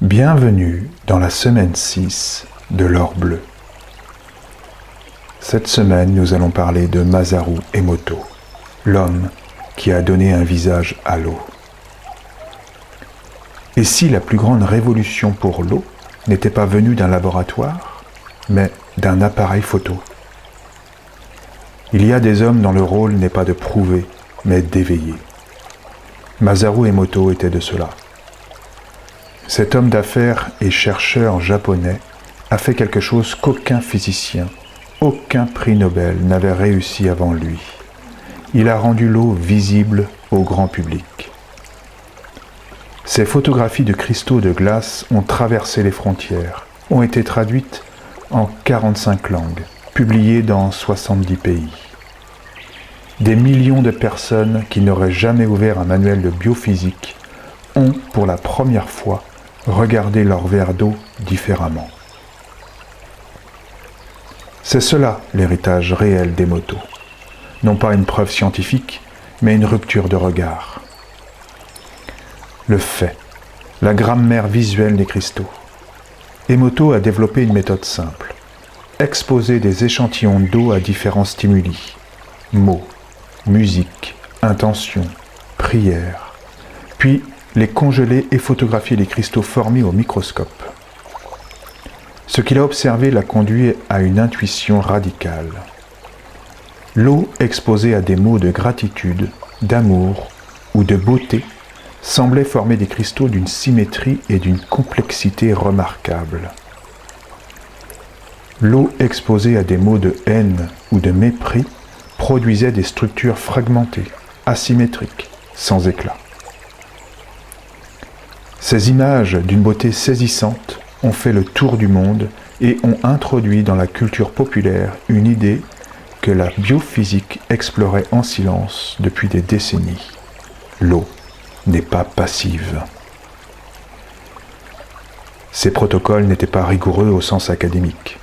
Bienvenue dans la semaine 6 de l'or bleu. Cette semaine, nous allons parler de Masaru Emoto, l'homme qui a donné un visage à l'eau. Et si la plus grande révolution pour l'eau n'était pas venue d'un laboratoire, mais d'un appareil photo? Il y a des hommes dont le rôle n'est pas de prouver, mais d'éveiller. Masaru Emoto était de cela. Cet homme d'affaires et chercheur japonais a fait quelque chose qu'aucun physicien, aucun prix Nobel n'avait réussi avant lui. Il a rendu l'eau visible au grand public. Ses photographies de cristaux de glace ont traversé les frontières, ont été traduites en 45 langues, publiées dans 70 pays. Des millions de personnes qui n'auraient jamais ouvert un manuel de biophysique ont, pour la première fois, regardé leur verre d'eau différemment. C'est cela l'héritage réel d'Emoto. Non pas une preuve scientifique, mais une rupture de regard. Le fait, la grammaire visuelle des cristaux. Emoto a développé une méthode simple. Exposer des échantillons d'eau à différents stimuli. Mots, musique, intention, prière. Puis les congeler et photographier les cristaux formés au microscope. Ce qu'il a observé l'a conduit à une intuition radicale. L'eau exposée à des mots de gratitude, d'amour ou de beauté semblait former des cristaux d'une symétrie et d'une complexité remarquables. L'eau exposée à des mots de haine ou de mépris produisait des structures fragmentées, asymétriques, sans éclat. Ces images d'une beauté saisissante ont fait le tour du monde et ont introduit dans la culture populaire une idée que la biophysique explorait en silence depuis des décennies. L'eau n'est pas passive. Ces protocoles n'étaient pas rigoureux au sens académique.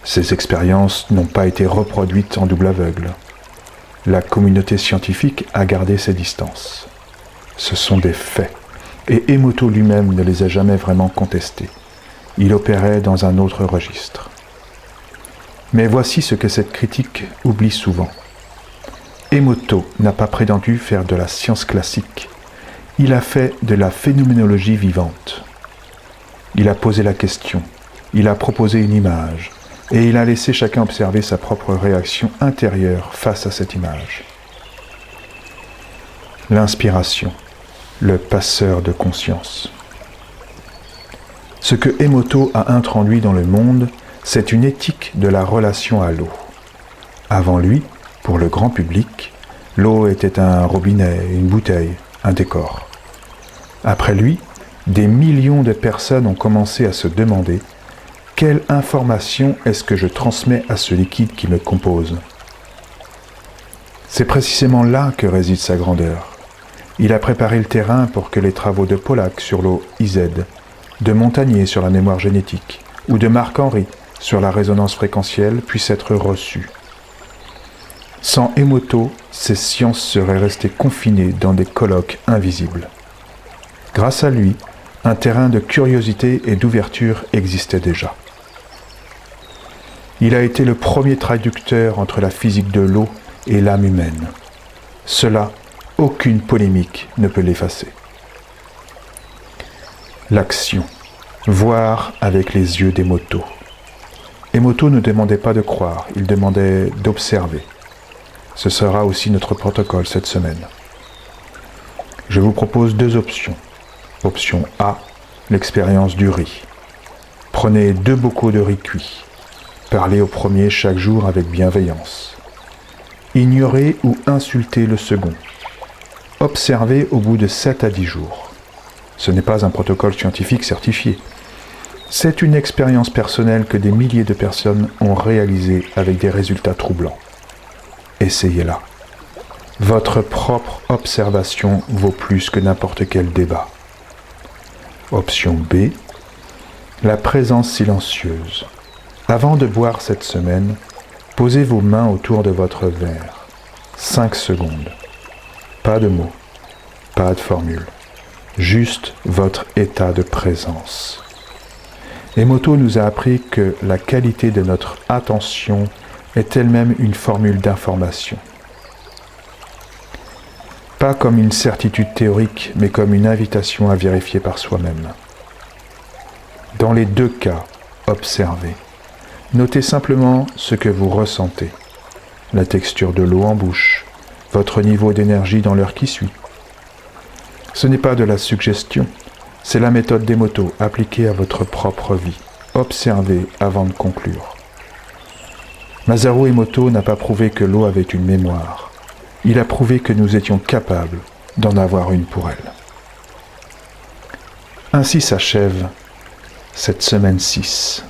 Ces expériences n'ont pas été reproduites en double aveugle. La communauté scientifique a gardé ses distances. Ce sont des faits. Et Emoto lui-même ne les a jamais vraiment contestés. Il opérait dans un autre registre. Mais voici ce que cette critique oublie souvent. Emoto n'a pas prétendu faire de la science classique. Il a fait de la phénoménologie vivante. Il a posé la question, il a proposé une image, et il a laissé chacun observer sa propre réaction intérieure face à cette image. L'inspiration. Le passeur de conscience. Ce que Emoto a introduit dans le monde, c'est une éthique de la relation à l'eau. Avant lui, pour le grand public, l'eau était un robinet, une bouteille, un décor. Après lui, des millions de personnes ont commencé à se demander « Quelle information est-ce que je transmets à ce liquide qui me compose ?» C'est précisément là que réside sa grandeur. Il a préparé le terrain pour que les travaux de Pollack sur l'eau IZ, de Montagnier sur la mémoire génétique ou de Marc-Henry sur la résonance fréquentielle puissent être reçus. Sans Emoto, ces sciences seraient restées confinées dans des colloques invisibles. Grâce à lui, un terrain de curiosité et d'ouverture existait déjà. Il a été le premier traducteur entre la physique de l'eau et l'âme humaine. Cela, aucune polémique ne peut l'effacer. L'action. Voir avec les yeux d'Emoto. Emoto ne demandait pas de croire, il demandait d'observer. Ce sera aussi notre protocole cette semaine. Je vous propose deux options. Option A, l'expérience du riz. Prenez 2 bocaux de riz cuit. Parlez au premier chaque jour avec bienveillance. Ignorez ou insultez le second. Observez au bout de 7 à 10 jours. Ce n'est pas un protocole scientifique certifié. C'est une expérience personnelle que des milliers de personnes ont réalisée avec des résultats troublants. Essayez-la. Votre propre observation vaut plus que n'importe quel débat. Option B, la présence silencieuse. Avant de boire cette semaine, posez vos mains autour de votre verre. 5 secondes. Pas de mots, pas de formule. juste votre état de présence. Emoto nous a appris que la qualité de notre attention est elle-même une formule d'information. Pas comme une certitude théorique, mais comme une invitation à vérifier par soi-même. Dans les deux cas, observez. Notez simplement ce que vous ressentez. La texture de l'eau en bouche, votre niveau d'énergie dans l'heure qui suit. Ce n'est pas de la suggestion, c'est la méthode d'Emoto appliquée à votre propre vie. Observez avant de conclure. Masaru Emoto n'a pas prouvé que l'eau avait une mémoire. Il a prouvé que nous étions capables d'en avoir une pour elle. Ainsi s'achève cette semaine 6.